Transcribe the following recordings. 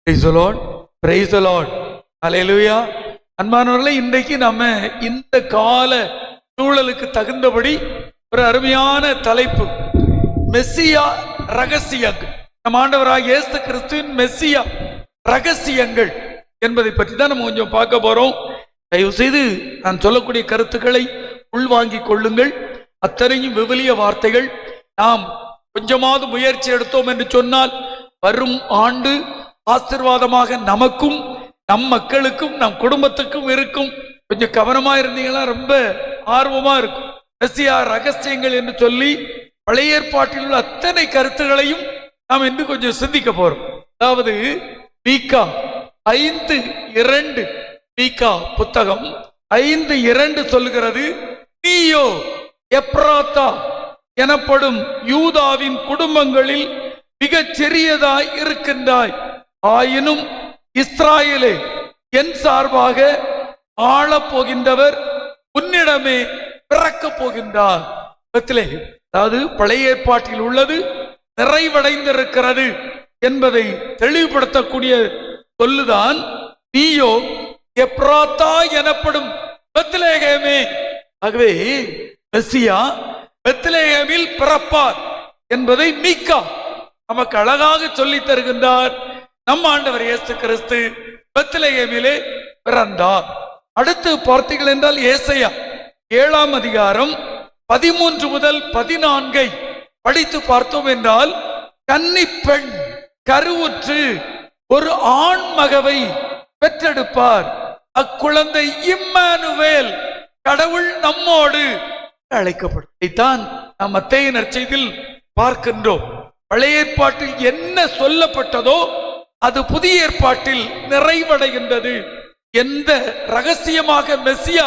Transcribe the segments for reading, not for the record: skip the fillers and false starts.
Praise the Lord. Praise the Lord. Hallelujah. அன்பானவர்களே, இன்றைக்கு நம்ம இந்த கால சூழலுக்கு தகுந்தபடி ஒரு அருமையான தலைப்பு, மெஸ்ஸியா ரகசியங்கள். நம் ஆண்டவராகிய இயேசு கிறிஸ்துவின் மெஸ்ஸியா ரகசியங்கள் என்பதை பற்றி தான் நம்ம கொஞ்சம் பார்க்க போறோம். தயவு செய்து நான் சொல்லக்கூடிய கருத்துக்களை உள்வாங்கிக் கொள்ளுங்கள். அத்தனையும் விவிலிய வார்த்தைகள். நாம் கொஞ்சமாவது முயற்சி எடுத்தோம் என்று சொன்னால் வரும் ஆண்டு ஆசீர்வாதமாக நமக்கும் நம் மக்களுக்கும் நம் குடும்பத்துக்கும் இருக்கும். கொஞ்சம் கவனமா இருந்தீங்கன்னா ரொம்ப ஆர்வமா இருக்கும். மெஸ்ஸியா ரகசியங்கள் என்று சொல்லி பழைய ஏற்பாட்டில் உள்ள அத்தனை கருத்துகளையும் நாம் இன்று கொஞ்சம் சிந்திக்க போறோம். அதாவது மீகா 5:2 மீகா புத்தகம் 5:2 சொல்லுகிறது, நீயோ எப்ராத்தா எனப்படும் யூதாவின் குடும்பங்களில் மிகச் சிறியதாய் இருக்கின்றாய், ஆயினும் இஸ்ராயேலே என் சார்பாக ஆளப் போகின்றவர் உன்னிடமே பிறக்கப் போகின்றார். அதாவது பழைய ஏற்பாட்டில் உள்ளது நிறைவடைந்திருக்கிறது என்பதை தெளிவுபடுத்தக்கூடிய சொல்லுதான் நீயோ எப்ராத்தா எனப்படும் பெத்லெகேமே. ஆகவே மெஸ்ஸியா பெத்லெகேமில் பிறப்பார் என்பதை மீகா நமக்கு அழகாக சொல்லி தருகின்றார். நம் ஆண்டவர் இயேசு கிறிஸ்து பெத்லெகேமிலே பிறந்தார். அடுத்து பார்த்தீர்கள் என்றால் ஏசாயா 7ஆம் அதிகாரம் 13 முதல் 14 படித்து பார்த்தோம் என்றால், கன்னி பெண் கருவுற்று ஒரு ஆண் மகவை பெற்றெடுப்பார், அக்குழந்தை இம்மானுவேல், கடவுள் நம்மோடு அழைக்கப்படும். நாம் மத்தேயு நற்செய்தியில் பார்க்கின்றோம். பழைய ஏற்பாட்டில் என்ன சொல்லப்பட்டதோ அது புதிய ஏற்பாட்டில் நிறைவடைகின்றது. எந்த ரகசியமாக மெஸ்ஸியா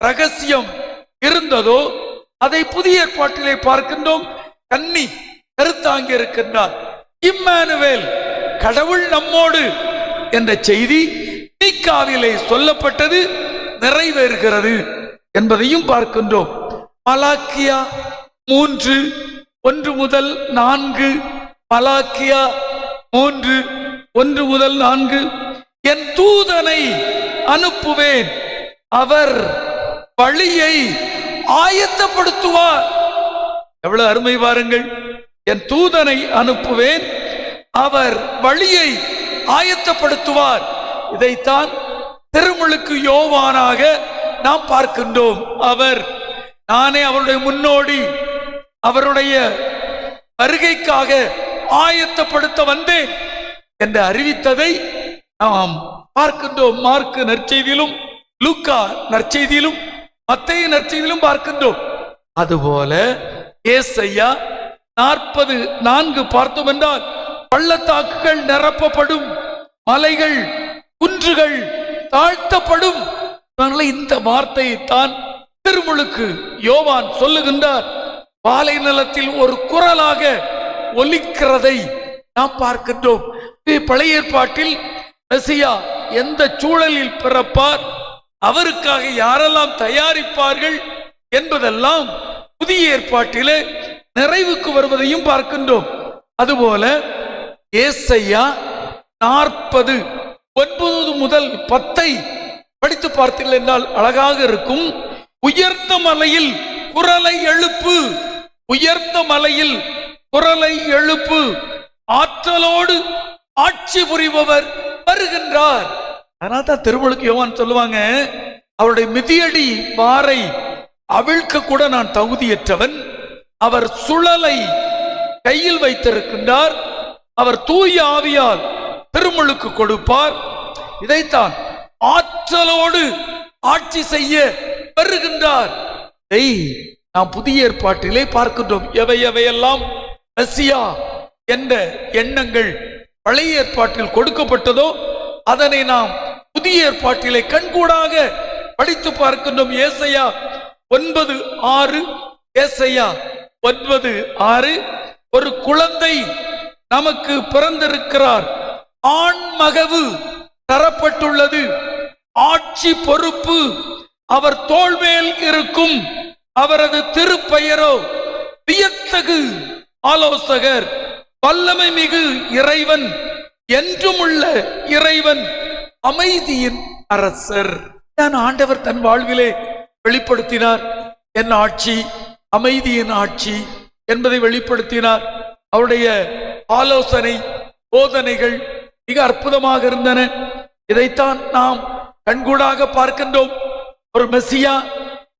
ரகசியம் இருந்ததோ அதை புதிய ஏற்பாட்டிலே பார்க்கின்றோம். கன்னி கருத்தாங்கி இருக்கின்றார், இம்மானுவேல், கடவுள் நம்மோடு என்ற செய்தி மீகாவிலே சொல்லப்பட்டது நிறைவேறுகிறது என்பதையும் பார்க்கின்றோம். மலாக்கியா 3:1 முதல் 4, மலாக்கியா 3:1 முதல் 4, என் தூதனை அனுப்புவேன், அவர் வழியை ஆயத்தப்படுத்துவார். எவ்வளவு அருமை பாருங்கள். என் தூதனை அனுப்புவேன், அவர் வழியை ஆயத்தப்படுத்துவார். இதைத்தான் திருமுழுக்கு யோவானாக நாம் பார்க்கின்றோம். அவர், நானே அவருடைய முன்னோடி, அவருடைய வருகைக்காக ஆயத்தப்படுத்த வந்தேன் என்று அறிவித்ததை நாம் பார்க்கின்றோம். மார்க்கு நற்செய்தியிலும் லூக்கா நற்செய்தியிலும் மத்தேயு நற்செய்தியிலும் பார்க்கின்றோம். அதுபோல ஏசாயா 40:4 பார்த்தோம் என்றால், பள்ளத்தாக்குகள் நிரப்பப்படும், மலைகள் குன்றுகள் தாழ்த்தப்படும். இந்த வார்த்தையை தான் திருமுழுக்கு யோவான் சொல்லுகின்றார். பாலை நிலத்தில் ஒரு குரலாக ஒலிக்கிறதை நாம் பார்க்கின்றோம். பழைய ஏற்பாட்டில் மெஸ்ஸியா எந்த சூழலில் பிறப்பார், அவருக்காக யாரெல்லாம் தயாரிப்பார்கள் என்பதெல்லாம் புதிய ஏற்பாட்டிலே நிறைவுக்கு வருவதையும் பார்க்கின்றோம். அதுபோல ஏசாயா 40:9 முதல் 10 படித்து பார்த்தீர்கள் என்றால் அழகாக இருக்கும். உயர்ந்த மலையில் குரலை எழுப்பு, உயர்ந்த மலையில் குரலை எழுப்பு, ஆற்றலோடு ஆட்சி புரிபவர் வருகின்றார். அதனால தான் திருமுழுக்கு யோவான் சொல்லுவாங்க, அவருடைய மிதியடி வாரை அவிழ்க்க கூட நான் தகுதியற்றவன், அவர் சுழலை கையில் வைத்திருக்கின்றார், அவர் தூய ஆவியால் திருமுழுக்கு கொடுப்பார். இதைத்தான் ஆற்றலோடு ஆட்சி செய்ய வருகின்றார். நாம் புதிய ஏற்பாட்டிலே பார்க்கின்றோம். எவையெல்லாம் மெஸ்ஸியா என்ற எண்ணங்கள் பழைய ஏற்பாட்டில் கொடுக்கப்பட்டதோ அதனை நாம் புதிய ஏற்பாட்டிலே கண்கூடாக படித்து பார்க்கின்றோம். ஏசாயா 9:6, ஏசாயா 9:6, ஒரு குழந்தை நமக்கு பிறந்திருக்கிறார், ஆண் மகவு தரப்பட்டுள்ளது, ஆட்சி பொறுப்பு அவர் தோள் மேல் இருக்கும், அவரது திருப்பெயரோ வியத்தகு ஆலோசகர், வல்லமை மிகு இறைவன், என்றும் உள்ள இறைவன், அமைதியின் அரசர். ஆண்டவர் தன் வாழ்விலே வெளிப்படுத்தினார். என் ஆட்சி அமைதியின் ஆட்சி என்பதை வெளிப்படுத்தினார். அவருடைய ஆலோசனை போதனைகள் மிக அற்புதமாக இருந்தன. இதைத்தான் நாம் கண்கூடாக பார்க்கின்றோம். ஒரு மெசியா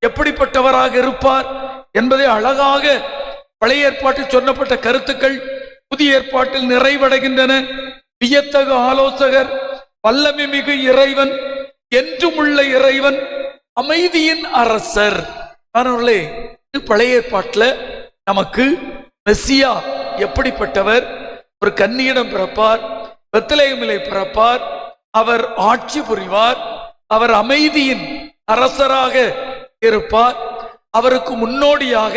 எப்படிப்பட்டவராக இருப்பார் என்பதை அழகாக பழைய ஏற்பாட்டில் சொல்லப்பட்ட கருத்துக்கள் புதிய ஏற்பாட்டில் நிறைவடைகின்றன. வியத்தகு ஆலோசகர், வல்லமை மிகு இறைவன், என்றும் உள்ள இறைவன், அமைதியின் அரசர். பழைய ஏற்பாட்டில் நமக்கு மெசியா எப்படிப்பட்டவர்? ஒரு கன்னியிடம் பிறப்பார், பெத்லகேமிலே பிறப்பார், அவர் ஆட்சி புரிவார், அவர் அமைதியின் அரசராக இருப்பார். அவருக்கு முன்னோடியாக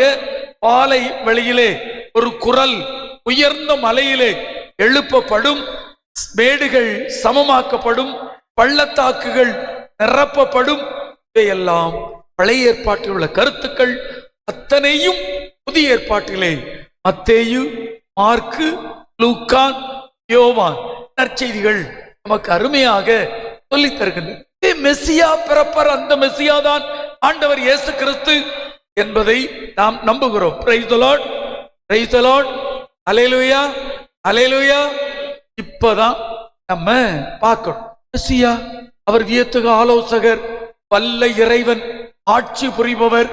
பாலை வெளியிலே ஒரு குரல் உயர்ந்த மலையிலே எழுப்பப்படும், மேடுகள் சமமாக்கப்படும், பள்ளத்தாக்குகள் நிரப்பப்படும். இவையெல்லாம் பழைய ஏற்பாட்டில் உள்ள கருத்துக்கள். அத்தனையும் புதிய ஏற்பாட்டிலே மத்தேயு, மார்க்கு, லூக்கா, யோவான் நற்செய்திகள் நமக்கு அருமையாக சொல்லித் தருகின்றன. மெசியா பிறப்பர், அந்த மெசியா தான் ஆண்டவர் இயேசு கிறிஸ்து என்பதை நாம் நம்புகிறோம். Praise the lord, praise the lord, alleluia, alleluia. இப்பதான் நம்ம பார்க்கணும். மெசியா அவர் வியத்தகு ஆலோசகர், வல்ல இறைவன், ஆட்சி புரிபவர்.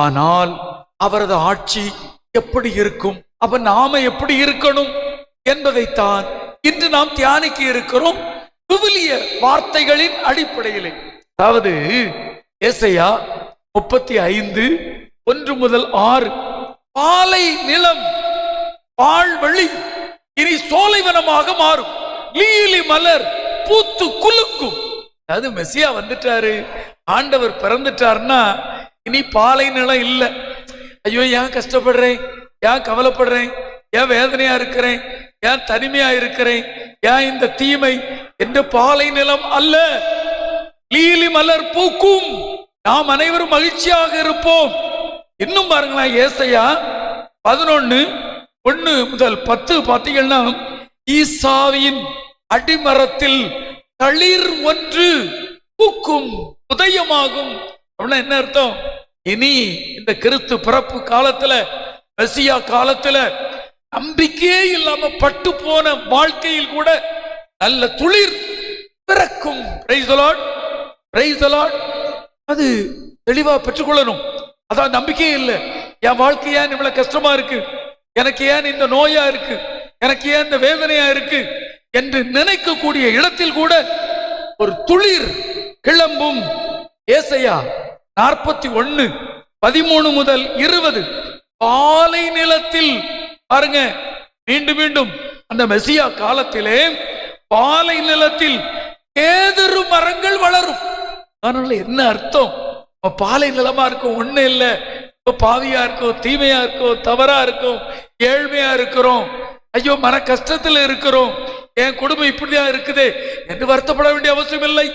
ஆனால் அவரது ஆட்சி எப்படி இருக்கும், அப்ப நாம எப்படி இருக்கணும் என்பதைத்தான் இன்று நாம் தியானிக்க இருக்கிறோம். விவிலிய வார்த்தைகளின் அடிப்படையிலே, அதாவது ஏசாயா 35:1-6, பாலை நிலம் பால்வெளி இனி சோலைவனமாக மாறும், லீலி மலர் பூத்து குலுக்கும். அதாவது மெசியா வந்துட்டாரு, ஆண்டவர் பிறந்துட்டாருன்னா இனி பாலை நிலம் இல்லை. ஐயோ, ஏன் கஷ்டப்படுறேன், ஏன் கவலைப்படுறேன், ஏன் வேதனையா இருக்கிறேன், ஏன் தனிமையா இருக்கிறேன், ஏன் இந்த தீமை என்று பாலை நிலம் அல்ல. லீலி மலர் பூக்கும், நாம் அனைவரும் மகிழ்ச்சியாக இருப்போம். இன்னும் பாருங்களேன், ஏசாயா 11:1-10 பார்த்தீங்கன்னா, ஈசாவின் அடிமரத்தில் தளிர் ஒன்று பூக்கும், உதயமாகும். அப்படின்னா என்ன அர்த்தம்? இனி இந்த கிறிஸ்து பிறப்பு காலத்துல, மெசியா காலத்துல நம்பிக்கையே இல்லாம பட்டு போன வாழ்க்கையில் கூட நல்ல துளிர் பிறக்கும். Price the lord, praise the Lord. அது தெளிவா பெற்றுக்கொள்ளணும். அதான் நம்பிக்கையே இல்லை. என் வாழ்க்கை ஏன் இவ்வளவு கஷ்டமா இருக்கு, எனக்கு ஏன் இந்த நோயா இருக்கு, எனக்கு ஏன் இந்த வேதனையா இருக்கு என்று நினைக்கக்கூடிய இடத்தில் கூட ஒரு துளிர் கிளம்பும். ஏசாயா 41:13-20, பாலை நிலத்தில் பாருங்க, மீண்டும் மீண்டும் அந்த மெசியா காலத்திலே பாலை நிலத்தில் கேதுரு மரங்கள் வளரும். அதனால என்ன அர்த்தம்? பாலை நிலமா இருக்கும், ஒண்ணு இல்லை, பாவியா இருக்கும், தீமையா இருக்கும், தவறா இருக்கும், ஏழ்மையா இருக்கிறோம், ஐயோ மன கஷ்டத்துல இருக்கிறோம், என் குடும்பம் இப்படியா இருக்குது என்று வருத்தப்பட வேண்டிய அவசியம் இல்லை.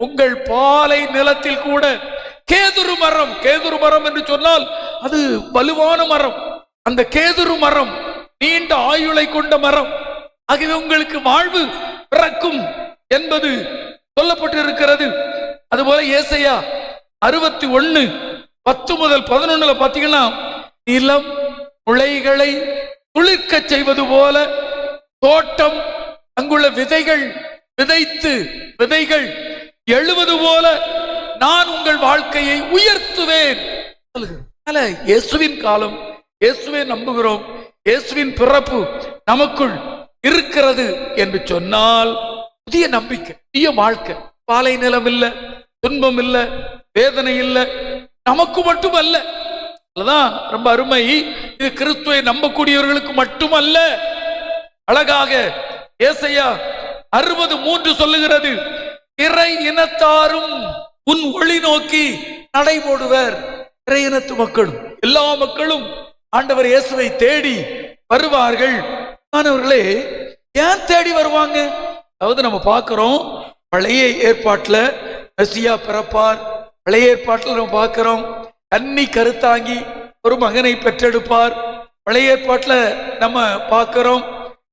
உங்கள் பாலை நிலத்தில் கூட கேதுரு மரம், கேதுரு மரம் என்று சொன்னால் அது வலுவான மரம். அந்த கேதுரு மரம் நீண்ட ஆயுளை கொண்ட மரம். ஆகவே உங்களுக்கு வாழ்வு பிறக்கும் என்பது சொல்லப்பட்டிருக்கிறது. அதுபோல ஏசாயா 61:10-11 பார்த்தீங்கன்னா, நிலம் முளைகளை துளிர்க்க செய்வது போல, தோட்டம் அங்குள்ள விதைகள் விதைத்து விதைகள் எழுவது போல நான் உங்கள் வாழ்க்கையை உயர்த்துவேன். இயேசுவின் காலம், இயேசுவை நம்புகிறோம், இயேசுவின் பிறப்பு நமக்குள் இருக்கிறது என்று சொன்னால் புதிய நம்பிக்கை, புதிய வாழ்க்கை. பாலை நிலம் இல்ல, துன்பம் இல்ல, வேதனை இல்ல, நமக்கு மட்டுமல்ல. அதுதான் ரொம்ப அருமை. இது கிறிஸ்துவை நம்பக்கூடியவர்களுக்கு மட்டுமல்ல. அழகாக ஏசாயா 60:3 சொல்லுகிறது, இறை இனத்தாரும் உன் ஒளி நோக்கி நடை போடுவர். இறை இனத்து மக்களும், எல்லா மக்களும் ஆண்டவர் இயேசுவை தேடி வருவார்கள். ஆனவர்களே, ஏன் தேடி வருவாங்க? அதாவது நம்ம பார்க்கிறோம், பழைய ஏற்பாட்டுல மெசியா பிறப்பார். பழைய ஏற்பாட்டில் நம்ம பார்க்கிறோம், கன்னி கருத்தாங்கி ஒரு மகனை பெற்றெடுப்பார். பழைய ஏற்பாட்டில் நம்ம பார்க்கிறோம்,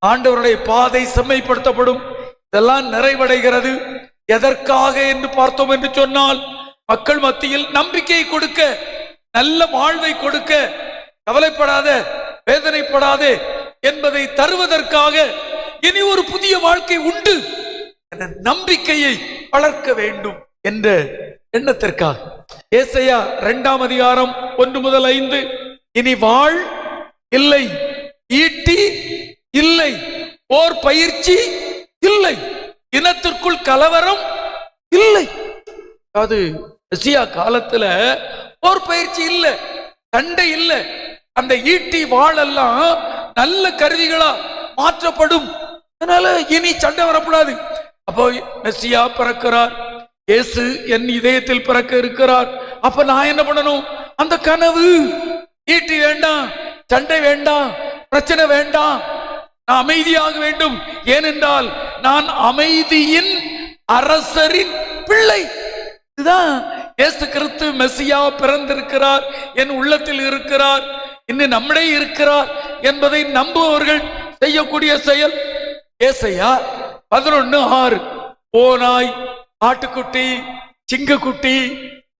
ஆண்டவருடைய பாதை செம்மைப்படுத்தப்படும். இதெல்லாம் நிறைவடைகிறது. எதற்காக என்று பார்த்தோம் என்று சொன்னால், மக்கள் மத்தியில் நம்பிக்கையை கொடுக்க, நல்ல வாழ்வை கொடுக்க, கவலைப்படாத, வேதனைப்படாதே என்பதை தருவதற்காக. இனி ஒரு புதிய வாழ்க்கை உண்டு என்ற நம்பிக்கையை வளர்க்க வேண்டும் என்ற எண்ணத்திற்காக. ஏசாயா 2ஆம் அதிகாரம் 1 முதல் 5. இனி வாழ் இல்லை, ஈட்டி இல்லை, போர் பயிற்சி இல்லை, இனத்திற்குள் கலவரம் இல்லை. அது மெசியா காலத்துல போர் பயிற்சி இல்லை, சண்டை இல்லை. அந்த ஈட்டி வாழெல்லாம் நல்ல கருவிகளா மாற்றப்படும். அதனால இனி சண்டை வரக்கூடாது. அப்போ மெசியா பிறக்கிறார், இயேசு என் இதயத்தில் பிறக்க இருக்கிறார். அப்ப நான் என்ன பண்ணணும்? அந்த கனவு, ஈட்டி வேண்டாம், சண்டை வேண்டாம், பிரச்சனை வேண்டாம், நான் அமைதியாக வேண்டும். ஏனென்றால் நான் அமைதியின் அரசரின் பிள்ளை. இதுதான் இயேசு கிறிஸ்து மெசியா பிறந்திருக்கிறார், என் உள்ளத்தில் இருக்கிறார், இன்னும் நம்மிடையே இருக்கிறார் என்பதை நம்புபவர்கள் செய்யக்கூடிய செயல். ஏசாயா 11:6. ஓநாய், ஆட்டுக்குட்டி, சிங்கக்குட்டி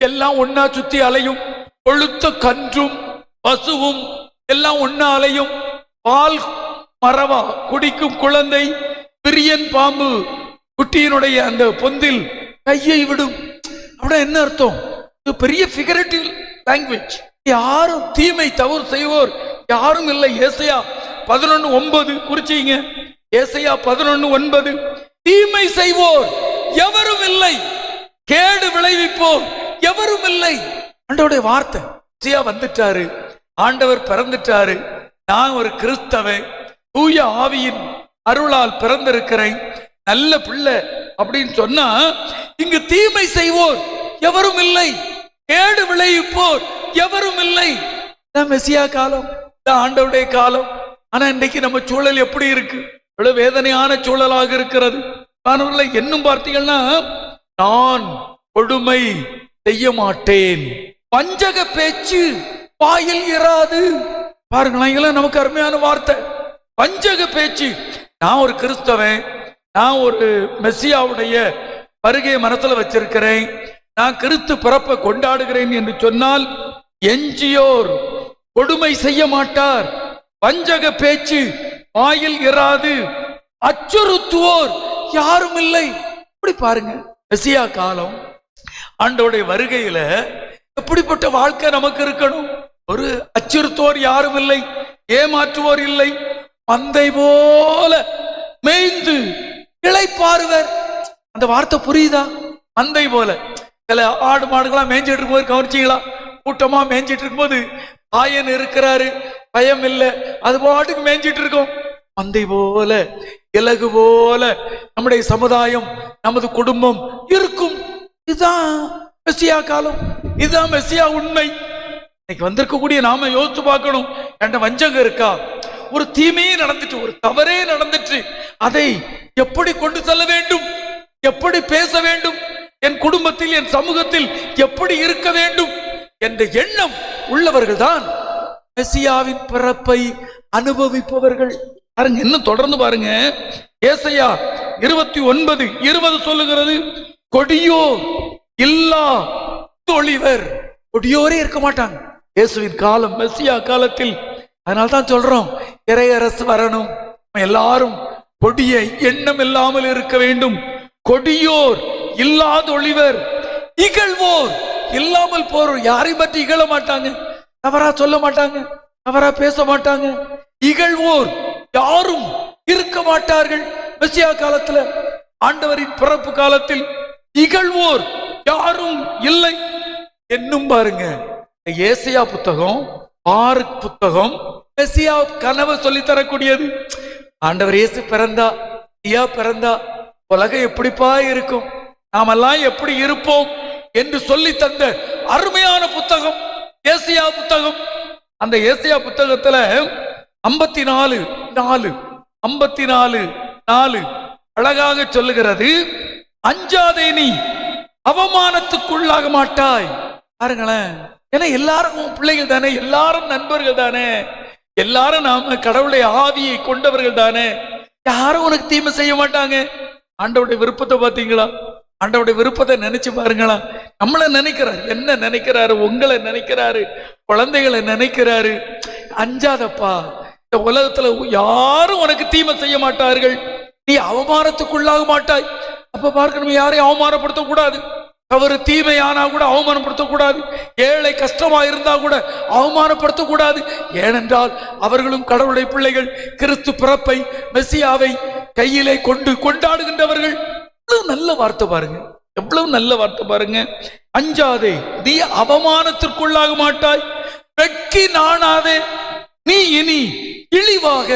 எல்லாம் ஒன்னா சுத்தி அலையும். கொழுத்த கன்றும் பசுவும் எல்லாம் ஒன்னா அலையும். பால் மரவா குடிக்கும் குழந்தை பிரியன் பாம்பு குட்டியினுடைய அந்த பொந்தில் கையை விடும். அப்படின்னா என்ன அர்த்தம்? இது பெரிய ஃபிகரேட்டிவ் லாங்குவேஜ். யாரும் தீமை தவறு செய்வோர் யாரும் இல்லை. ஏசாயா 11:9 குறிச்சிங்க. ஏசாயா 11:9. தீமை செய்வோர் எவரும் இல்லை, கேடு விளைவிப்போர் எவரும் இல்லை. ஆண்டவருடைய வார்த்தை. மெசியா வந்துட்டாரு, ஆண்டவர் பிறந்துட்டாரு. நான் ஒரு கிறிஸ்தவன், தூய ஆவியின் அருளால் பிறந்திருக்கிறேன், நல்ல பிள்ளை அப்படின்னு சொன்னா, இங்கு தீமை செய்வோர் எவரும் இல்லை, கேடு விளைவிப்போர் எவரும் இல்லை. மெசியா காலம், ஆண்டவருடைய காலம். ஆனா இன்னைக்கு நம்ம சூழல் எப்படி இருக்கு? இவ்வளவு வேதனையான சூழலாக இருக்கிறது. என்னும் பார்த்தீங்கன்னா, நான் கொடுமை செய்ய மாட்டேன், வஞ்சக பேச்சு வாயில் இராது. பாருங்களேன், இதெல்லாம் நமக்கு அருமையான வார்த்தை. வஞ்சக பேச்சு. நான் ஒரு கிறிஸ்தவன், நான் ஒரு மெசியாவுடைய வருகையை மனசுல வச்சிருக்கிறேன், நான் கிறிஸ்து பிறப்பை கொண்டாடுகிறேன் என்று சொன்னால், எஞ்சியோர் கொடுமை செய்ய மாட்டார், வஞ்சக பேச்சு வாயில் இராது, அச்சுறுத்துவோர் யாரும் இல்லை. இப்படி பாருங்க, மெசியா காலம், ஆண்டவருடைய வருகையில எப்படிப்பட்ட வாழ்க்கை நமக்கு இருக்கணும்? ஒரு அச்சுறுத்துவோர் யாரும் இல்லை, ஏமாற்றுவோர் இல்லை, மந்தை போல மேய்ந்து இளைப்பாறுவர். அந்த வார்த்தை புரியுதா? மந்தை போல. சில ஆடு மாடுகளா மேய்ஞ்சிட்டு இருக்கும்போது கவனிச்சிங்களா? கூட்டமா மேய்ஞ்சிட்டு இருக்கும்போது ஆயன் இருக்கிறாரு, பயம் இல்லை, அது பாட்டுக்கு மேய்ஞ்சிட்டு இருக்கும். மந்தை போல, இலகு போல நம்முடைய சமுதாயம், நமது குடும்பம் இருக்கும். இதுதான் மெசியா காலம், இதுதான் மெசியா உண்மை. இன்னைக்கு வந்திருக்கக்கூடிய நாம யோசித்து பார்க்கணும். என்ற வஞ்சகம் இருக்கா? ஒரு தீமையே நடந்துட்டு, ஒரு தவறே நடந்துட்டு, அதை எப்படி கொண்டு செல்ல வேண்டும், எப்படி பேச வேண்டும், என் குடும்பத்தில், என் சமூகத்தில் எப்படி இருக்க வேண்டும் என்ற எண்ணம் உள்ளவர்கள் தான் மெசியாவின் பிறப்பை அனுபவிப்பவர்கள். பாருங்க, இன்னும் தொடர்ந்து பாருங்க. ஏசாயா 29:20 சொல்லுகிறது, கொடியோர் இல்லா தொழிவர். கொடியோரே இருக்க மாட்டாங்க இயேசுவின் காலம், மெசியா காலத்தில். அதனால்தான் சொல்றோம், இறையரசு வரணும், எல்லாரும் கொடிய எண்ணம் இல்லாமல் இருக்க வேண்டும். கொடியோர் இல்லாதொழிவர், இகழ்வோர் இல்லாமல் போறோர். யாரையும் பற்றி இகழ மாட்டாங்க, தவறா சொல்ல மாட்டாங்க, தவறா பேச மாட்டாங்க. இகழ்வோர் யாரும் இருக்க மாட்டார்கள். மெசியா காலத்துல, ஆண்டவரின் பிறப்பு காலத்தில் இகழ்வோர் யாரும் இல்லை என்னும். பாருங்க, ஏசாயா புத்தகம், பாருக் புத்தகம் மெசியா கனவு சொல்லி தரக்கூடியது. ஆண்டவர் இயேசு பிறந்தா, ஐயா பிறந்தா, உலகம் எப்படிப்பா இருக்கும், நாமெல்லாம் எப்படி இருப்போம் என்று சொல்லி தந்த அருமையான புத்தகம் ஏசாயா புத்தகம். அந்த ஏசாயா புத்தகத்துல 54:4 அழகாக சொல்லுகிறது, அஞ்சாதே, நீ அவமானத்துக்குள்ளாக மாட்டாய். பாருங்களேன், ஏன்னா எல்லாரும் பிள்ளைகள் தானே, எல்லாரும் நண்பர்கள் தானே, எல்லாரும் நாம கடவுளுடைய ஆவியை கொண்டவர்கள் தானே. யாரும் உனக்கு தீமை செய்ய மாட்டாங்க. ஆண்டவருடைய விருப்பத்தை பார்த்தீங்களா? ஆண்டவருடைய விருப்பத்தை நினைச்சு பாருங்களா. நம்மளை நினைக்கிறாரு, என்ன நினைக்கிறாரு? உங்களை நினைக்கிறாரு, குழந்தைகளை நினைக்கிறாரு. அஞ்சாதப்பா, இந்த உலகத்துல யாரும் உனக்கு தீமை செய்ய மாட்டார்கள், நீ அவமானத்துக்குள்ளாக மாட்டாய். அப்ப பார்க்கணும், யாரையும் அவமானப்படுத்த கூடாது. தவறு தீமை ஆனா கூட அவமானப்படுத்தக்கூடாது. ஏழை கஷ்டமா இருந்தா கூட அவமானப்படுத்தக்கூடாது. ஏனென்றால் அவர்களும் கடவுளுடைய பிள்ளைகள். கிறிஸ்து பிறப்பை, மெசியாவை கையிலே கொண்டு கொண்டாடுகின்றவர்கள். நல்ல வார்த்தை பாருங்க, எவ்வளவு நல்ல வார்த்தை பாருங்க. அஞ்சாதே, நீ அவமானத்திற்குள்ளாக மாட்டாய். வெட்கி நாணாதே, நீ இனி இழிவாக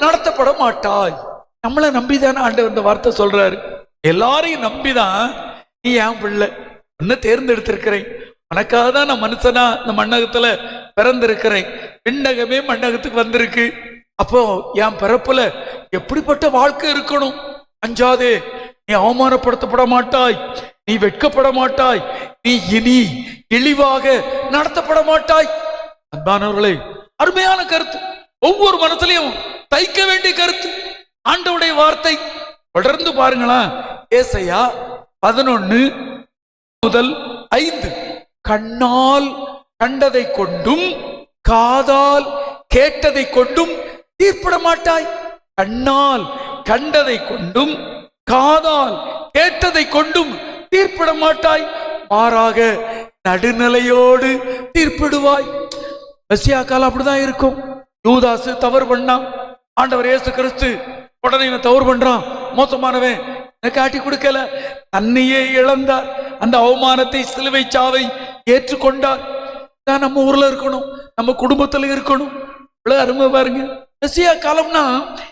நடத்தப்பட மாட்டாய். நம்மளை நம்பிதானே ஆண்டவர் இந்த வார்த்தை சொல்றாரு. எல்லாரையும் நம்பிதான் நீ என் பிள்ளை, என்ன தேர்ந்தெடுத்திருக்கிறேன், உனக்காக தான் நான் மனுஷனா இந்த மண்ணகத்துல பிறந்திருக்கிறேன். விண்ணகமே மண்ணகத்துக்கு வந்திருக்கு. அப்போ என் பிறப்புல எப்படிப்பட்ட வாழ்க்கை இருக்கணும்? அஞ்சாதே, நீ அவமானப்படுத்தப்பட மாட்டாய், நீ வெட்கப்பட மாட்டாய், நீ இனி இழிவாக நடத்தப்பட மாட்டாய். அன்பானவர்களே, அருமையான கருத்து, ஒவ்வொரு மனசுலையும் தைக்க வேண்டிய கருத்து, ஆண்டவருடைய வார்த்தை. தொடர்ந்து பாருங்களா, ஏசாயா 11:5. கண்ணால் கண்டதை கொண்டும் காதால் கேட்டதை கொண்டும் தீர்ப்பிட மாட்டாய். கண்ணால் கண்டதை கொண்டும் காதால் கேட்டதை கொண்டும் தீர்ப்பிட மாட்டாய், மாறாக நடுநிலையோடு தீர்ப்பிடுவாய். மெசியா காலம் அப்படிதான் இருக்கும். யூதாசு தவறு பண்ணான், ஆண்டவர் இயேசு கிறிஸ்து உடனே இவன் தவறு பண்றான், மோசமானவன், காட்டி கொடுக்கல, தன்னையே இழந்தார். அந்த அவமானத்தை, சிலுவை சாவை ஏற்றுக்கொண்டார். தான் நம்ம ஊர்ல இருக்கணும், நம்ம குடும்பத்துல இருக்கணும். அருமை பாருங்க. மெசியா காலம்னா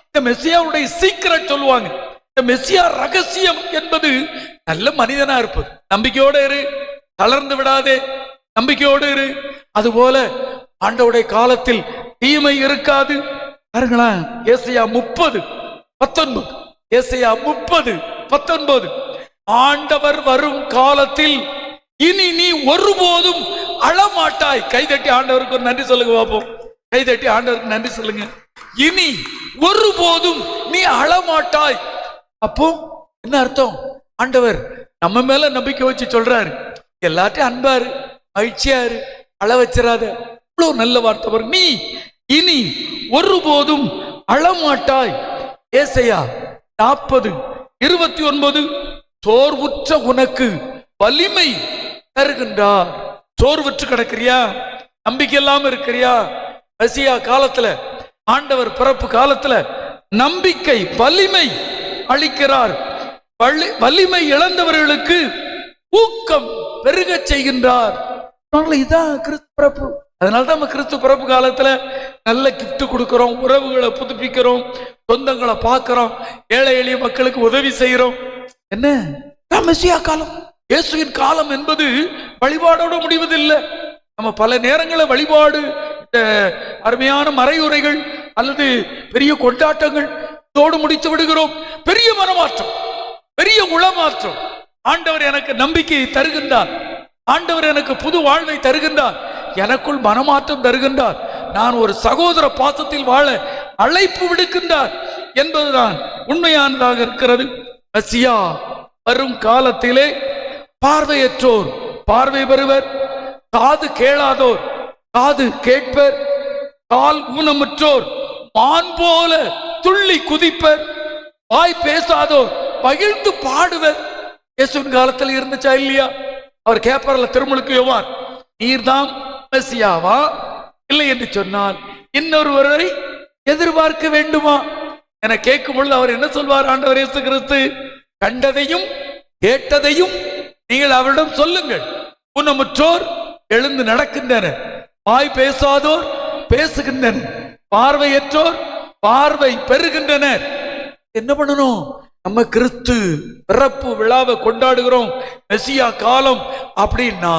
இந்த மெசியாவுடைய சீக்கிரம் சொல்லுவாங்க. இந்த மெசியா ரகசியம் என்பது நல்ல மனிதனா இருப்பது. நம்பிக்கையோடு இரு, தளர்ந்து விடாதே, நம்பிக்கையோடு இரு. அதுபோல ஆண்டவருடைய காலத்தில் தீமை இருக்காது. பாருங்களா, ஏசாயா 30:19. ஏசாயா 30:19. ஆண்டவர் வரும் காலத்தில் இனி நீ ஒருபோதும் அழமாட்டாய். கைதட்டி ஆண்டவருக்கு ஒரு நன்றி சொல்லுங்க பாப்போம். கைதட்டி ஆண்டவருக்கு நன்றி சொல்லுங்க. இனி ஒருபோதும் நீ அழமாட்டாய். அப்போ என்ன அர்த்தம்? ஆண்டவர் நம்ம மேல நம்பிக்கை வச்சு சொல்றாரு, எல்லாத்தையும் அன்பாரு, மகிழ்ச்சியாரு, அழ வச்சிடாத. இவ்வளவு நல்ல வார்த்தை பாருங்க. நீ இனி ஒருபோதும் அழமாட்டாய். ஏசாயா 40:29. சோர்வுற்ற உனக்கு வலிமை தருகின்றார். சோர்வுற்று கிடக்கிறியா? நம்பிக்கை இல்லாம இருக்கிறியா? மெசியா காலத்துல, ஆண்டவர் பிறப்பு காலத்துல நம்பிக்கை வலிமை அளிக்கிறார். வலிமை இழந்தவர்களுக்கு ஊக்கம் பெருக செய்கின்றார். இதான் கிறிஸ்து பிறப்பு. அதனாலதான் நம்ம கிறிஸ்து பிறப்பு காலத்துல நல்ல கிஃப்ட் கொடுக்கிறோம், உறவுகளை புதுப்பிக்கிறோம், சொந்தங்களை பார்க்கிறோம், ஏழை எளிய மக்களுக்கு உதவி செய்யறோம். என்ன மெசியா காலம், இயேசுவின் காலம் என்பது வழிபாடோட முடிவதில்லை. நம்ம பல நேரங்களில் வழிபாடு, அருமையான மறையுரைகள் அல்லது பெரிய கொண்டாட்டங்கள் தோடு முடித்து விடுகிறோம். பெரிய மனமாற்றம், பெரிய உளமாற்றம். ஆண்டவர் எனக்கு நம்பிக்கையை தருகின்றார், ஆண்டவர் எனக்கு புது வாழ்வை தருகின்றார், எனக்குள் மனமாற்றம் தருகின்றார், நான் ஒரு சகோதர பாசத்தில் வாழ அழைப்பு விடுக்கின்றார் என்பதுதான் உண்மையானதாக இருக்கிறது. மெசியா வரும் காலத்திலே பார்வையற்றோர் பார்வை பெறுவர், காது கேளாதோர் காது கேட்பர், கால் ஊனமுற்றோர் மான் போல துள்ளி குதிப்பர், வாய் பேசாதோர் பகிர்ந்து பாடுவர். இயேசுவின் காலத்தில் இருந்துச்சா இல்லையா? அவர் கேட்பார்ல திருமுழுக்கு யோவான், நீர்தான் மெசியாவா? இல்லை என்று சொன்னால் இன்னொருவரை எதிர்பார்க்க வேண்டுமா என கேட்கும் பொழுது அவர் என்ன சொல்வார்? ஆண்டவர் இயேசு கிறிஸ்து, கண்டதையும் கேட்டதையும் நீங்கள் அவரிடம் சொல்லுங்கள். ஊனமுற்றோர் எழுந்து நடக்கின்றனர், வாய் பேசாதோர் பேசுகின்றனர், பார்வையற்றோர் பார்வை பெறுகின்றனர். என்ன பண்ணணும்? நம்ம கிறிஸ்து பிறப்பு விழாவை கொண்டாடுகிறோம், மெசியா காலம் அப்படின்னா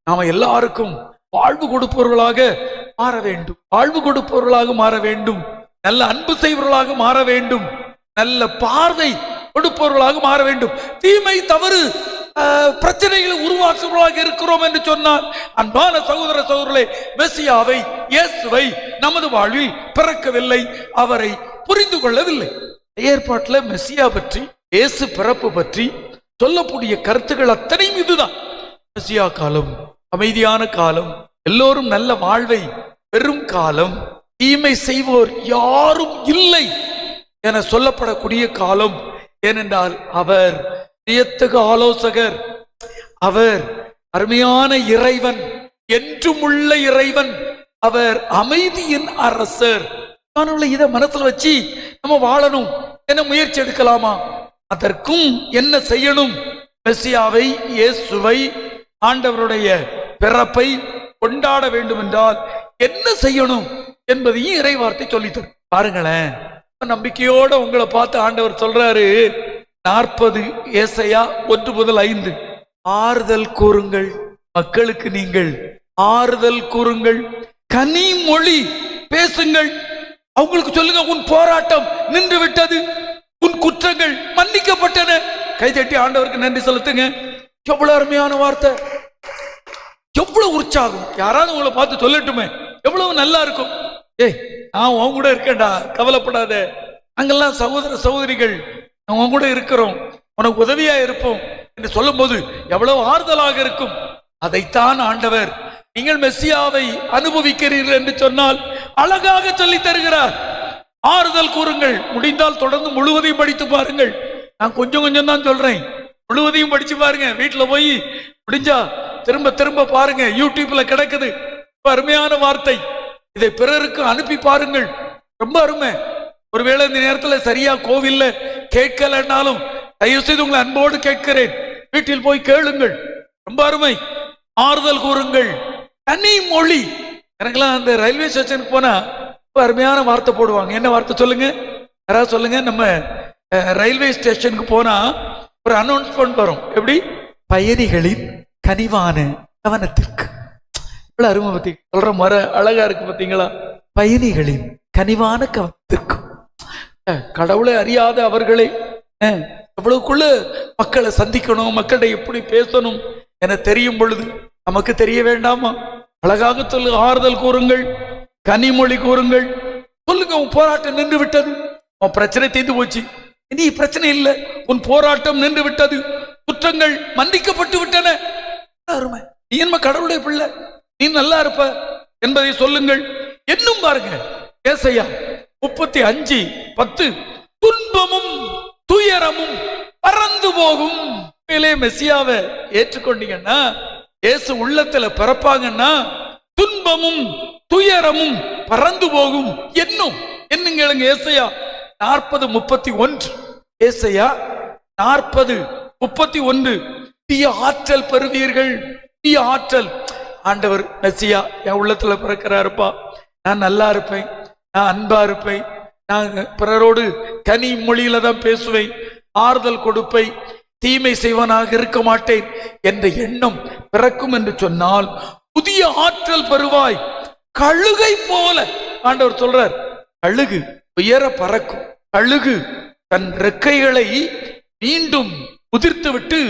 நாம எல்லாருக்கும் வாழ்வு கொடுப்பவர்களாக மாற வேண்டும், வாழ்வு கொடுப்பவர்களாக மாற வேண்டும், நல்ல அன்பு செய்வர்களாக மாற வேண்டும், நல்ல பார்வை கொடுப்பவர்களாக மாற வேண்டும். தீமை தவறு பிரச்சனைகளை உருவாக்குவர்களாக இருக்கிறோம் என்று சொன்னால், அன்பான சகோதர சகோதரர்களே, மெசியாவை, இயேசுவை நமது வாழ்வில் பிறக்கவில்லை, அவரை புரிந்து கொள்ளவில்லை. ஏற்பாட்டில் மெசியா பற்றி, இயேசு பிறப்பு பற்றி சொல்லக்கூடிய கருத்துக்கள் அத்தனையும் இதுதான். மெசியா காலம் அமைதியான காலம், எல்லோரும் நல்ல வாழ்வை பெரும் காலம், தீமை செய்வோர் யாரும் இல்லை என சொல்லப்படக்கூடிய காலம். ஏனென்றால் அவர் வியத்தகு ஆலோசகர், அவர் அருமையான இறைவன், என்றும் உள்ள இறைவன், அவர் அமைதியின் அரசர். இதை மனசுல வச்சு நம்ம வாழணும் என முயற்சி எடுக்கலாமா? அதற்கும் என்ன செய்யணும்? மெசியாவை, இயேசுவை, ஆண்டவருடைய பிறப்பை கொண்டாட வேண்டும் என்றால் என்ன செய்யணும் என்பதையும் இறைவார்த்தை சொல்லித்தரும். பாருங்களேன், நம்பிக்கையோட உங்களை பார்த்து ஆண்டவர் சொல்றாரு, 40 ஏசாயா 1 முதல் 5, ஆறுதல் கூறுங்கள் மக்களுக்கு, நீங்கள் ஆறுதல் கூறுங்கள், கனிமொழி பேசுங்கள், அவங்களுக்கு சொல்லுங்க, உன் போராட்டம் நின்று விட்டது, உன் குற்றங்கள் மன்னிக்கப்பட்டன. கைதட்டி ஆண்டவருக்கு நன்றி செலுத்துங்க. எவ்வளவு அருமையான வார்த்தை, எவ்வளவு உற்சாகம். யாராவது உங்களை பார்த்து சொல்லட்டுமே, எவ்வளவு நல்லா இருக்கும். ஏய், நான் உன் கூட இருக்கேன்டா, கவலைப்படாத, அங்கெல்லாம் சகோதர சகோதரிகள் உன் கூட இருக்கிறோம், உனக்கு உதவியா இருப்போம் என்று சொல்லும் போது எவ்வளவு ஆறுதலாக இருக்கும். அதைத்தான் ஆண்டவர், நீங்கள் மெசியாவை அனுபவிக்கிறீர்கள் என்று சொன்னால் அழகாக சொல்லி தருகிறார். ஆறுதல் கூறுங்கள். முடிந்தால் தொடர்ந்து முழுவதையும் படித்து பாருங்கள். நான் கொஞ்சம் கொஞ்சம் தான் சொல்றேன், முழுவதையும் படிச்சு பாருங்க. வீட்டுல போய் முடிஞ்சா திரும்ப திரும்ப பாருங்க, யூடியூப்ல கிடக்குது. அருமையான வார்த்தை. இதை பிறருக்கு அனுப்பி பாருங்கள், ரொம்ப அருமை. ஒருவேளை இந்த நேரத்தில் சரியா கோவில்ல கேட்கலன்னாலும் தயவு செய்து உங்களை அன்போடு கேட்கிறேன், வீட்டில் போய் கேளுங்கள், ரொம்ப அருமை. ஆறுதல் கூறுங்கள், தனி மொழி. எனக்கெல்லாம் அந்த ரயில்வே ஸ்டேஷனுக்கு போனா அருமையான வார்த்தை போடுவாங்க. என்ன வார்த்தை சொல்லுங்க, யாராவது சொல்லுங்க. நம்ம ரயில்வே ஸ்டேஷனுக்கு போனா ஒரு அனௌன்ஸ்மெண்ட் வரும். எப்படி? பயணிகளின் கனிவான கவனத்திற்கு. இவ்வளவு அருமை பத்தி சொல்ற மர அழகா இருக்கு பார்த்தீங்களா? பயணிகளின் கனிவான கவனத்திற்கு. கடவுளை அறியாத அவர்களை எவ்வளவுக்குள்ள மக்களை சந்திக்கணும், மக்களை எப்படி பேசணும் என தெரியும் பொழுது நமக்கு தெரிய வேண்டாமா? அழகாக சொல்லு, ஆறுதல் கூறுங்கள், கனிமொழி கூறுங்கள். சொல்லுங்க, உன் போராட்டம் நின்று விட்டது, உன் பிரச்சனை தீர்ந்து போச்சு, இனி பிரச்சனை இல்லை, உன் போராட்டம் நின்று விட்டது, குற்றங்கள் மன்னிக்கப்பட்டு விட்டன. அருமை. நீ என்ன கடவுளுடைய பிள்ளை, நீ நல்லா இருப்ப என்பதை சொல்லுங்கள். இன்னும் பாருங்க, ஏசாயா 35:10, துன்பமும் துயரமும் பறந்து போகும். மெசியாவை ஏற்றுக்கொண்டீங்கன்னா, இயேசு உள்ளத்துல பிறப்பாங்கன்னா, துன்பமும் துயரமும் பறந்து போகும். என்னங்க ஏசாயா 40:31, ஏசாயா 40:31, தீய ஆற்றல் பெறுவீர்கள். தீய ஆற்றல். ஆண்டவர் மெசியா என் உள்ளத்துல பிறக்கிறாருப்பா, நான் நல்லா இருப்பேன், நான் அன்பா இருப்பேன், நான் பிறரோடு கனி மொழியில தான் பேசுவேன், ஆறுதல் கொடுப்பை, தீமை செய்வனாக இருக்க மாட்டேன் என்ற எண்ணம் பிறக்கும் என்று சொன்னால் புதிய ஆற்றல் பெறுவாய். கழுகை போல ஆண்டவர் சொல்றார். கழுகு உயர பறக்கும். கழுகு தன் ரெக்கைகளை மீண்டும் உதிர்த்து விட்டு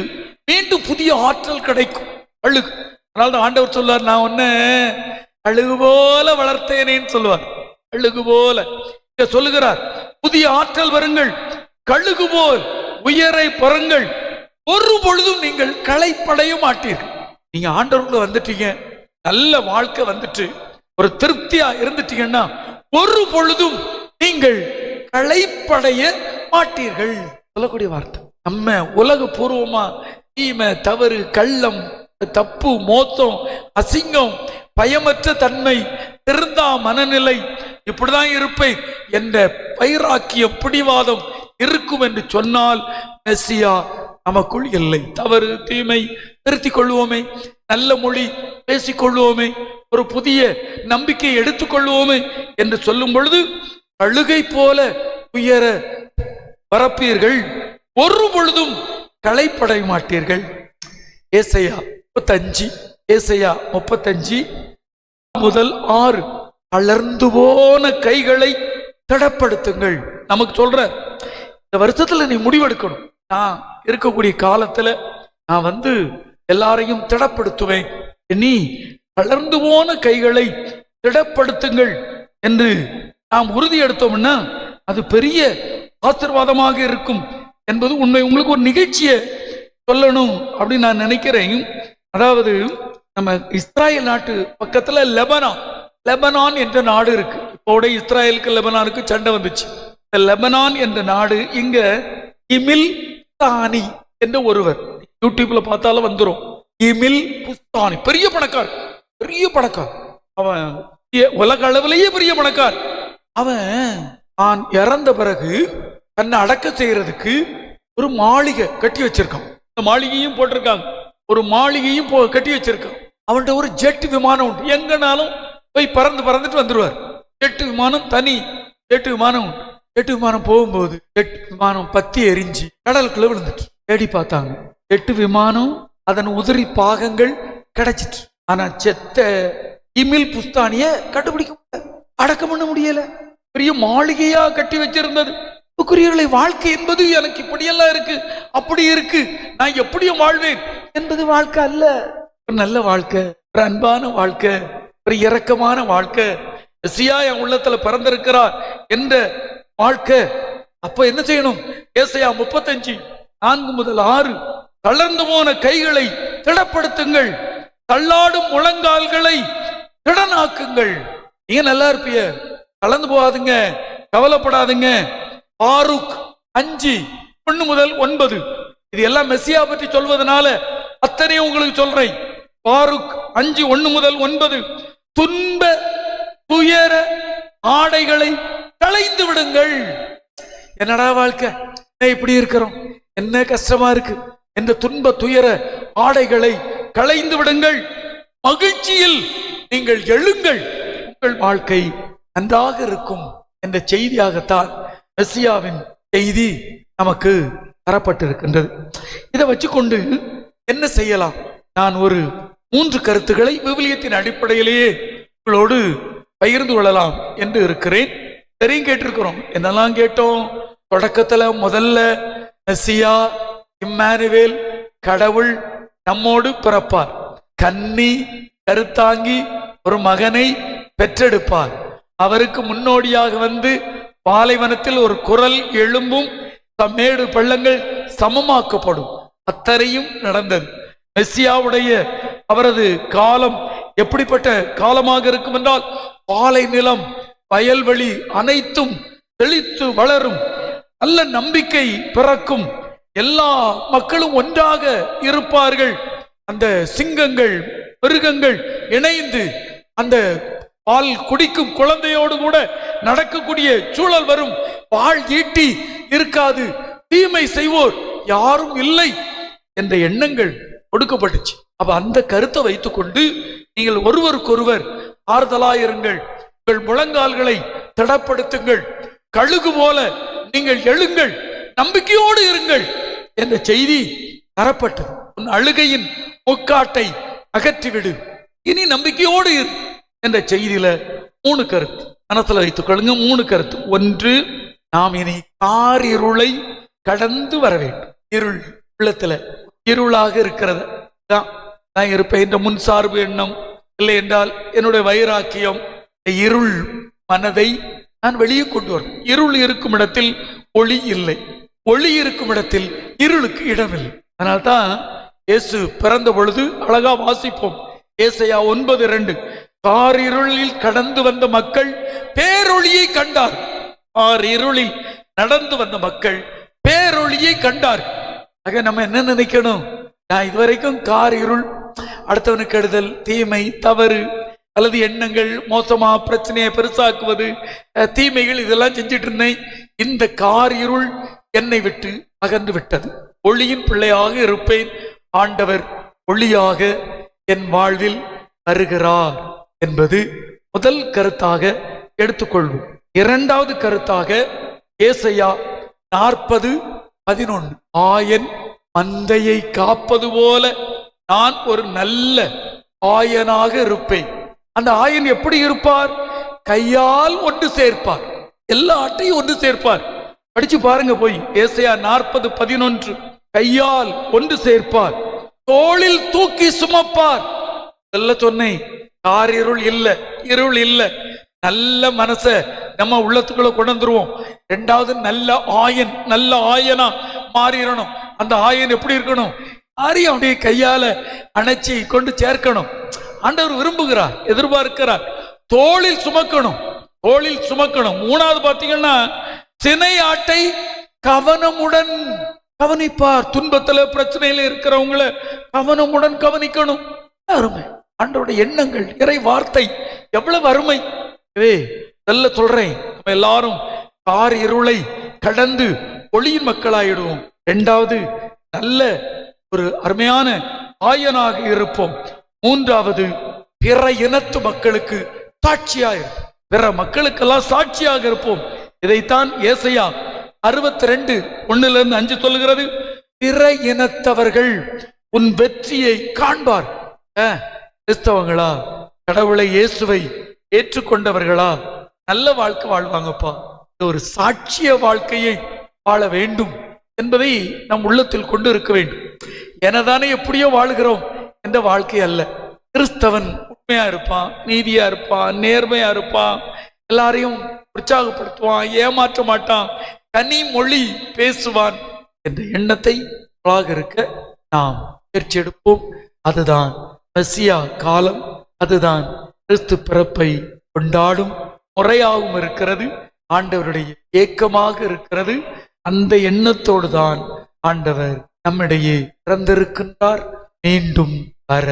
மீண்டும் புதிய ஆற்றல் கிடைக்கும். கழுகு. அதனால ஆண்டவர் சொல்வார், நான் ஒன்ன கழுகு போல வளர்த்தேனேன்னு சொல்லுவார். கழுகு போல சொல்லுகிறார். புதிய ஆற்றல் வருங்கள், கழுகு போல் உயரை பறங்கள், ஒரு பொழுதும் நீங்கள் களைப்படைய மாட்டீர்கள். நீங்க ஆண்டவருக்குள்ள வந்துட்டீங்க, நல்ல வாழ்க்கை வந்துட்டு ஒரு திருப்தியா இருந்துட்டீங்கன்னா ஒரு பொழுதும் நீங்கள் களைப்படைய மாட்டீர்கள். சொல்லக்கூடிய வார்த்தை. நம்ம உலக பூர்வமா தீமை, தவறு, கள்ளம், தப்பு, மோசம், அசிங்கம், பயமற்ற தன்மை, திருந்தா மனநிலை, இப்படிதான் இருப்பேன் என்ற வைராக்கிய பிடிவாதம் இருக்கும் என்று சொன்னால் மெசியா நமக்குள் இல்லை. தவறு, தீமை நிறுத்திக் கொள்வோமே, நல்ல மொழி பேசிக்கொள்வோமே, ஒரு புதிய நம்பிக்கை எடுத்துக்கொள்வோமே என்று சொல்லும் பொழுது அழுகை போல உயர பரப்பீர்கள், ஒரு பொழுதும் களைப்படைய மாட்டீர்கள். ஏசாயா 35:6 தளர்ந்து போன கைகளை திடப்படுத்துங்கள். நமக்கு சொல்ற இந்த வருஷத்துல நீ முடிவெடுக்கணும். நான் இருக்கக்கூடிய காலத்துல நான் எல்லாரையும் திடப்படுத்துவேன். நீ தளர்ந்து போன கைகளை திடப்படுத்துங்கள் என்று நாம் உறுதி எடுத்தோம்னா அது பெரிய ஆசீர்வாதமாக இருக்கும் என்பது உண்மை. உங்களுக்கு ஒரு நிகழ்ச்சியை சொல்லணும் அப்படின்னு நான் நினைக்கிறேன். அதாவது நம்ம இஸ்ராயல் நாட்டு பக்கத்துல லெபனான் என்ற நாடு இருக்கு. இப்போட இஸ்ராயலுக்கு லெபனானுக்கு சண்டை வந்துச்சு. லெபனான் என்ற நாடு இங்க இமில் புஸ்தானி என்ற ஒருவர், யூடியூப்ல பார்த்தாலும் வந்துடும். இமில் புஸ்தானி பெரிய பணக்கார். அவன் உலக அளவிலேயே பெரிய பணக்கார். அவன் தான் இறந்த பிறகு தன்னை அடக்க செய்யறதுக்கு ஒரு மாளிகை கட்டி வச்சிருக்கான். இந்த மாளிகையும் போட்டிருக்காங்க, ஒரு மாளிகையும் கட்டி வச்சிருக்கான். அவன்கிட்ட ஒரு ஜெட் விமானம் உண்டு, எங்கனாலும் போய் பறந்துட்டு வந்துடுவார். ஜெட் விமானம் தனி ஜெட் விமானம் உண்டு. ஜெட் விமானம் போகும்போது ஜெட் விமானம் பத்தி எரிஞ்சு கடலுக்குள்ள விழுந்துட்டு தேடி பார்த்தாங்க. ஜெட் விமானம் அதன் உதிரி பாகங்கள் கிடைச்சிட்டு, ஆனா செத்த இமில் புஸ்தானிய கண்டுபிடிக்க முடியல, அடக்கம் பண்ண முடியல. பெரிய மாளிகையா கட்டி வச்சிருந்தது. வாழ்க்கை என்பது எனக்கு இப்படியெல்லாம் இருக்கு, அப்படி இருக்கு, நான் எப்படியும் வாழ்வேன் என்பது வாழ்க்கை அல்ல. ஒரு நல்ல வாழ்க்கை, ஒரு அன்பான வாழ்க்கை, ஒரு இரக்கமான வாழ்க்கை, மெசியா என் உள்ளத்துல பிறந்திருக்கிறார் என்ற வாழ்க்கை. அப்ப என்ன செய்யணும்? ஏசாயா 35:4-6 தளர்ந்து போன கைகளை திடப்படுத்துங்கள், தள்ளாடும் முழங்கால்களை திடனாக்குங்கள். நீங்க நல்லா இருப்பீங்க, கலந்து போகாதுங்க, கவலைப்படாதுங்க. பாருக் 5:1-9 இது எல்லாம் மெசியா பற்றி சொல்வதனால அத்தனையும் உங்களுக்கு சொல்றேன். பாருக் 5:1-9 துன்ப துயர ஆடைகளை களைந்து விடுங்கள். என்னடா வாழ்க்கை, இப்படி இருக்கிறோம், என்ன கஷ்டமா இருக்கு என்ற துன்ப துயர ஆடைகளை களைந்து விடுங்கள். மகிழ்ச்சியில் நீங்கள் எழுங்கள், உங்கள் வாழ்க்கை நன்றாக இருக்கும் என்ற செய்தியாகத்தான் மெசியாவின் செய்தி நமக்கு தரப்பட்டிருக்கின்றது. இதை வச்சுக்கொண்டு என்ன செய்யலாம்? நான் ஒரு 3 கருத்துக்களை விவிலியத்தின் அடிப்படையிலேயே உங்களோடு பகிர்ந்து கொள்ளலாம் என்று இருக்கிறேன். தெரியும், கேட்டிருக்கிறோம். என்னெல்லாம் கேட்டோம்? தொடக்கத்துல முதல்ல மெசியா இம்மானுவேல், கடவுள் நம்மோடு பிறப்பார், கன்னி கருத்தாங்கி ஒரு மகனை பெற்றெடுப்பார், அவருக்கு முன்னோடியாக வந்து பாலைவனத்தில் ஒரு குரல் எழும்பும், மேடு பள்ளங்கள் சமமாக்கப்படும். அத்தனையும் நடந்தது. மெசியாவுடைய அவரது காலம் எப்படிப்பட்ட காலமாக இருக்கும் என்றால், பாலை நிலம் வயல்வெளி அனைத்தும் செழித்து வளரும், நல்ல நம்பிக்கை பிறக்கும், எல்லா மக்களும் ஒன்றாக இருப்பார்கள். அந்த சிங்கங்கள் மிருகங்கள் இணைந்து அந்த பால் குடிக்கும் குழந்தையோடு கூட நடக்கக்கூடிய சூழல் வரும். பால் ஈட்டி இருக்காது, தீமை செய்வோர் யாரும் இல்லை என்ற எண்ணங்கள் கொடுக்கப்பட்டுச்சு. அப்ப அந்த கருத்தை வைத்துக்கொண்டு நீங்கள் ஒருவருக்கொருவர் ஆறுதலாயிருங்கள், உங்கள் முழங்கால்களை திடப்படுத்துங்கள், கழுகு போல நீங்கள் எழுங்கள், நம்பிக்கையோடு இருங்கள் என்ற செய்தி தரப்பட்டது. உன் அழுகையின் முக்காட்டை அகற்றிவிடு, இனி நம்பிக்கையோடு இரு என்ற செய்தியில 3 கருத்து மனத்துல வைத்துக் கொள்ளுங்க. 3 கருத்து. 1, நாம் இனி காரிருளை கடந்து வர வேண்டும். இருள் உள்ளத்துல இருளாக இருக்கிறது நான் இருப்பேன் என்ற முன் சார்பு எண்ணம், இல்லை என்றால் என்னுடைய வைராக்கியம், இருள் மனதை நான் வெளியே கொண்டு வரும். இருள் இருக்கும் இடத்தில் ஒளி இல்லை, ஒளி இருக்கும் இடத்தில் இருளுக்கு இடமில்லை. அதனால்தான் இயேசு பிறந்த பொழுது அழகா வாசிப்போம். ஏசாயா 9:2 காரிருளில் கடந்து வந்த மக்கள் பேரொளியை கண்டார். காரிருளில் நடந்து வந்த மக்கள் பேரொளியை கண்டார். ஆக நம்ம என்ன நினைக்கணும்? நான் இதுவரைக்கும் காரிருள், அடுத்தவனுக்கு கெடுதல், தீமை, தவறு அல்லது எண்ணங்கள், மோசமா பிரச்சனையை பெருசாக்குவது, தீமைகள், இதெல்லாம் செஞ்சிட்டு இருந்தேன். இந்த காரிருள் என்னை விட்டு அகன்று விட்டது, ஒளியின் பிள்ளையாக இருப்பேன், ஆண்டவர் ஒளியாக என் வாழ்வில் வருகிறார் என்பது முதல் கருத்தாக எடுத்துக்கொள்வோம். 2வது கருத்தாக ஏசாயா 40:11 ஆயன் மந்தையை காப்பது போல நான் ஒரு நல்ல ஆயனாக இருப்பேன். அந்த ஆயன் எப்படி இருப்பார்? கையால் ஒன்று சேர்ப்பார், எல்லா ஆட்டையும் ஒன்று சேர்ப்பார். படிச்சு பாருங்க போய், ஏசாயா 40:11 கையால் ஒன்று சேர்ப்பார், தோளில் தூக்கி சுமப்பார். சொன்னேன், காரிருள் இல்ல, இருள் இல்ல, நல்ல மனச நம்ம உள்ளத்துக்குள்ள கொண்டு வந்துருவோம். ரெண்டாவது நல்ல ஆயன், நல்ல ஆயனா மாறிடணும். அந்த ஆயன் எப்படி இருக்கணும்? யாரையும் அப்படியே கையால அணைச்சி கொண்டு சேர்க்கணும். ஆண்டவர் விரும்புகிறார், எதிர்பார்க்கிறார். தோளில் சுமக்கணும், தோளில் சுமக்கணும். மூணாவது பார்த்தீங்கன்னா சினை ஆட்டை கவனமுடன் கவனிப்பார். துன்பத்துல பிரச்சனையில இருக்கிறவங்கள கவனமுடன் கவனிக்கணும். அருமை ஆண்டவருடைய எண்ணங்கள், இறை வார்த்தை எவ்வளவு அருமை. நல்ல சொல்றேன், நம்ம எல்லாரும் கார் இருளை கடந்து ஒளியின் மக்களாயிடுவோம். இரண்டாவது நல்ல ஒரு அருமையான ஆயனாக இருப்போம். மூன்றாவது பிற இனத்து மக்களுக்கு சாட்சியாக, பிற மக்களுக்கெல்லாம் சாட்சியாக இருப்போம். இதைத்தான் ஏசாயா 62:1-5 சொல்லுகிறது. பிற இனத்தவர்கள் உன் வெற்றியை காண்பார். கிறிஸ்தவங்களா, கடவுளை இயேசுவை ஏற்றுக்கொண்டவர்களா, நல்ல வாழ்க்கை வாழ்வாங்கப்பா. ஒரு சாட்சிய வாழ்க்கையை வாழ வேண்டும் என்பதை நம் உள்ளத்தில் கொண்டு இருக்க வேண்டும். எனதானே எப்படியோ வாழுகிறோம் என்ற வாழ்க்கை அல்ல. கிறிஸ்தவன் உண்மையா இருப்பான், நீதியா இருப்பான், நேர்மையா இருப்பான், எல்லாரையும் உற்சாகப்படுத்துவான், ஏமாற்ற மாட்டான், தனி மொழி பேசுவான் என்ற எண்ணத்தை இருக்க நாம் முயற்சி எடுப்போம். அதுதான் மெசியா காலம், அதுதான் கிறிஸ்து பிறப்பை கொண்டாடும் முறையாகவும் இருக்கிறது, ஆண்டவருடைய ஏக்கமாக இருக்கிறது. அந்த எண்ணத்தோடு தான் ஆண்டவர் நம்மிடையே பிறந்திருக்கின்றார், மீண்டும் வர